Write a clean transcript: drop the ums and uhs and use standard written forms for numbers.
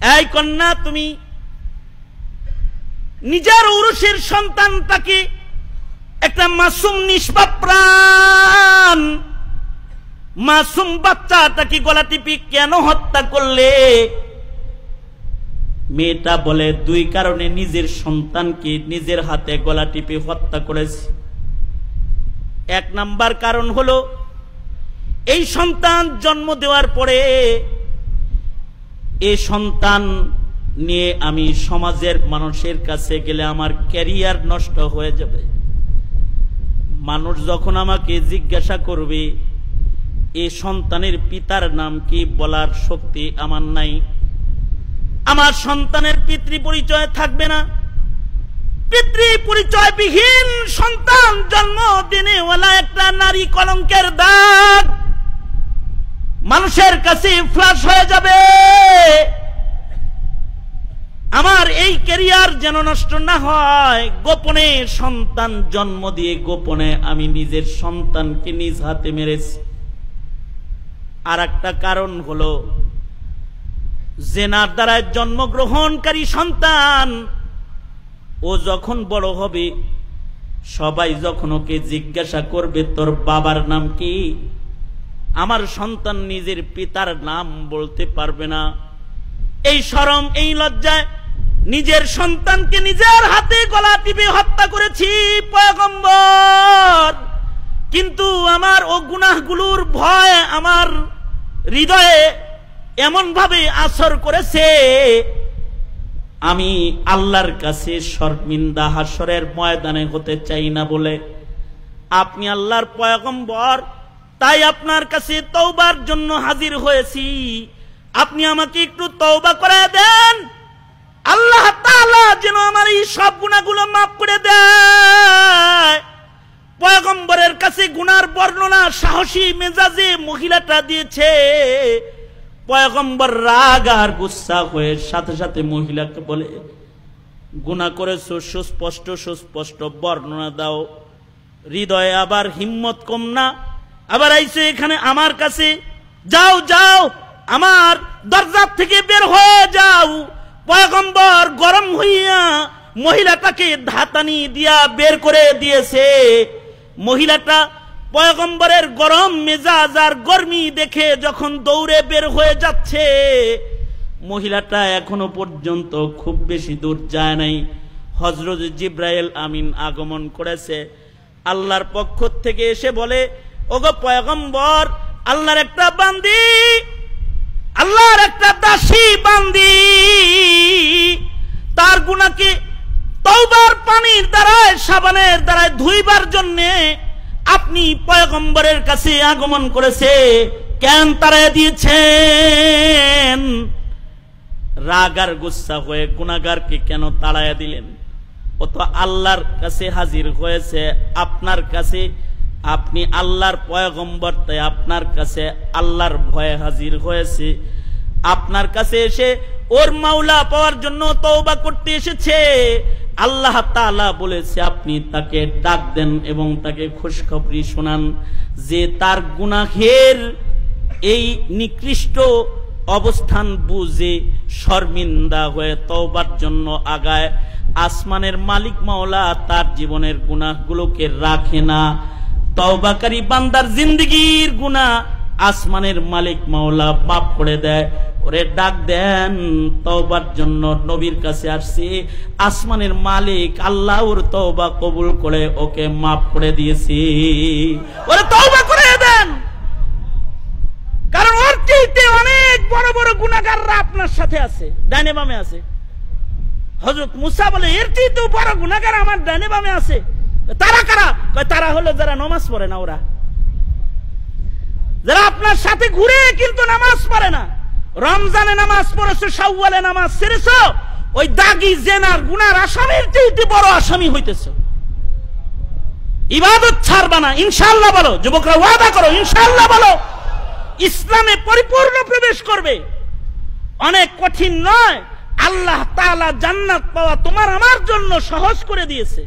এই কন্যা, তুমি নিজের উরুষের সন্তানটাকে, একটা মাসুম নিষ্পাপ প্রাণ মাসুম বাচ্চাটাকে গলা টিপি কেন হত্যা করলে? মেয়েটা বলে, দুই কারণে নিজের সন্তানকে নিজের হাতে গলা টিপে হত্যা করেছে। এক নাম্বার কারণ হলো, এই সন্তান জন্ম দেওয়ার পরে এই সন্তান নিয়ে আমি সমাজের মানুষের কাছে গেলে আমার ক্যারিয়ার নষ্ট হয়ে যাবে। মানুষ যখন আমাকে জিজ্ঞাসা করবে এই সন্তানের পিতার নাম কি, বলার শক্তি আমার নাই। আমার সন্তানের পিতৃ পরিচয় থাকবে না। পিতৃ পরিচয় বিহীন সন্তান জন্ম দিনেওয়ালা একটা নারী কলঙ্কের দাগ, মানুষের কাছে ফ্ল্যাশ হয়ে যাবে। আমার এই ক্যারিয়ার যেন নষ্ট না হয়, গোপনে সন্তান জন্ম দিয়ে গোপনে আমি নিজের সন্তানকে নিজ হাতে মেরেছি। আর একটা কারণ হলো, জেনার দ্বারা জন্মগ্রহণকারী সন্তান ও যখন বড় হবে, সবাই যখন ওকে জিজ্ঞাসা করবে তোর বাবার নাম কি, আমার সন্তান নিজের পিতার নাম বলতে পারবে না। এই শরম, এই লজ্জায় নিজের সন্তানকে নিজের হাতে গলা টিপে হত্যা করেছি পয়গম্বর। কিন্তু আমার ও গুনাহগুলোর ভয় আমার হৃদয়ে এমন ভাবে আসর করেছে, আমি আল্লাহর কাছে শর্মিন্দা হাসরের ময়দানে হতে চাই না বলে আপনি আল্লাহর পয়গম্বর, তাই আপনার কাছে তওবার জন্য হাজির হয়েছি। আপনি আমাকে একটু তওবা করে দেন, আল্লাহ তাআলা যেন আমার এই সব গুনাহগুলো মাফ করে দেয়। পয়গম্বরের কাছে গুনার বর্ণনা সাহসী মেজাজে মহিলাটা দিয়েছে। পয়গম্বর রাগ আর গুসা হয়ে সাথে সাথে মহিলাকে বলে, গুনাহ করেছো, সুস্পষ্ট সুস্পষ্ট বর্ণনা দাও। হৃদয়ে আবার হিম্মত কম না, আবার আইছো এখানে আমার কাছে। যাও যাও, আমার দরজা থেকে বের হয়ে যাও। পয়গম্বর গরম হইয়া মহিলাটাকে ধাতানি দিয়া বের করে দিয়েছে। মহিলাটা পয়গম্বরের গরম মেজাজ আর গরমি দেখে যখন দৌড়ে বের হয়ে যাচ্ছে, মহিলাটা এখনো পর্যন্ত খুব বেশি দূর যায় নাই। হযরত জিবরাইল আমিন আগমন করেছে। আল্লাহর পক্ষ থেকে এসে বলে, ওগো পয়গম্বর, আল্লাহর একটা বান্দি, আল্লাহর একটা দাসী বান্দি, তার গুনাহকে তওবার পানির দ্বারায়, সাবানের দ্বারায় ধুইবার জন্যে আপনি পয়গম্বরের কাছে আগমন করেছে, কেন তাড়ায় দিয়েছেন? রাগ আর গুসা হয়ে গুনাহগারকে কেন তাড়ায় দিলেন? ও তো আল্লাহর কাছে হাজির হয়েছে আপনার কাছে, আপনি আল্লাহর পয়গম্বর, তাই আপনার কাছে আল্লাহর ভয়ে হাজির হয়েছে। আপনার কাছে এসে ওর মাওলা পাওয়ার জন্য তওবা করতে এসেছে। আল্লাহ তাআলা বলেছে আপনি তাকে ডাক দেন এবং তাকে খুশখবরি শোনান যে তার গুনাহের এই নিকৃষ্ট অবস্থান বুঝে শর্মিন্দা হয়ে তওবার জন্য আগায়। আসমানের মালিক মাওলা তার জীবনের গুনাহগুলোকে রাখে না। তওবাকারী বান্দার জিন্দেগীর গুনাহ আসমানের মালিক মাওলা মাফ করে দেয়। ওরে ডাক দেন, তওবার জন্য নবীর কাছে আসছে, আসমানের মালিক আল্লাহ ওর তওবা কবুল করে ওকে মাফ করে দিয়েছে। ওরে তওবা করে দেন, কারণ ওর চাইতে অনেক বড় বড় গুনাহগাররা আপনার সাথে আছে, ডানে বামে আছে। হযরত মুসা বলে, এর চাইতে বড় গুনাহগার আমার ডানে বামে আছে। তারা কারা? তারা হলো যারা নামাজ পড়ে না, ওরা যারা আপনার সাথে ঘুরে কিন্তু নামাজ পড়ে না। রমজানে নামাজ পড়েছো, শাওয়ালে নামাজ ছেড়েছো, ওই দাগি জেনার গুনার আসামির চাইতে বড় আসামি হইতেছো। ইবাদত ছাড়বা না, ইনশাআল্লাহ বলো। যুবকরা ওয়াদা করো, ইনশাআল্লাহ বলো। ইসলামে পরিপূর্ণ প্রবেশ করবে। অনেক কঠিন নয়, আল্লাহ তাআলা জান্নাত পাওয়া তোমার আমার জন্য সহজ করে দিয়েছে।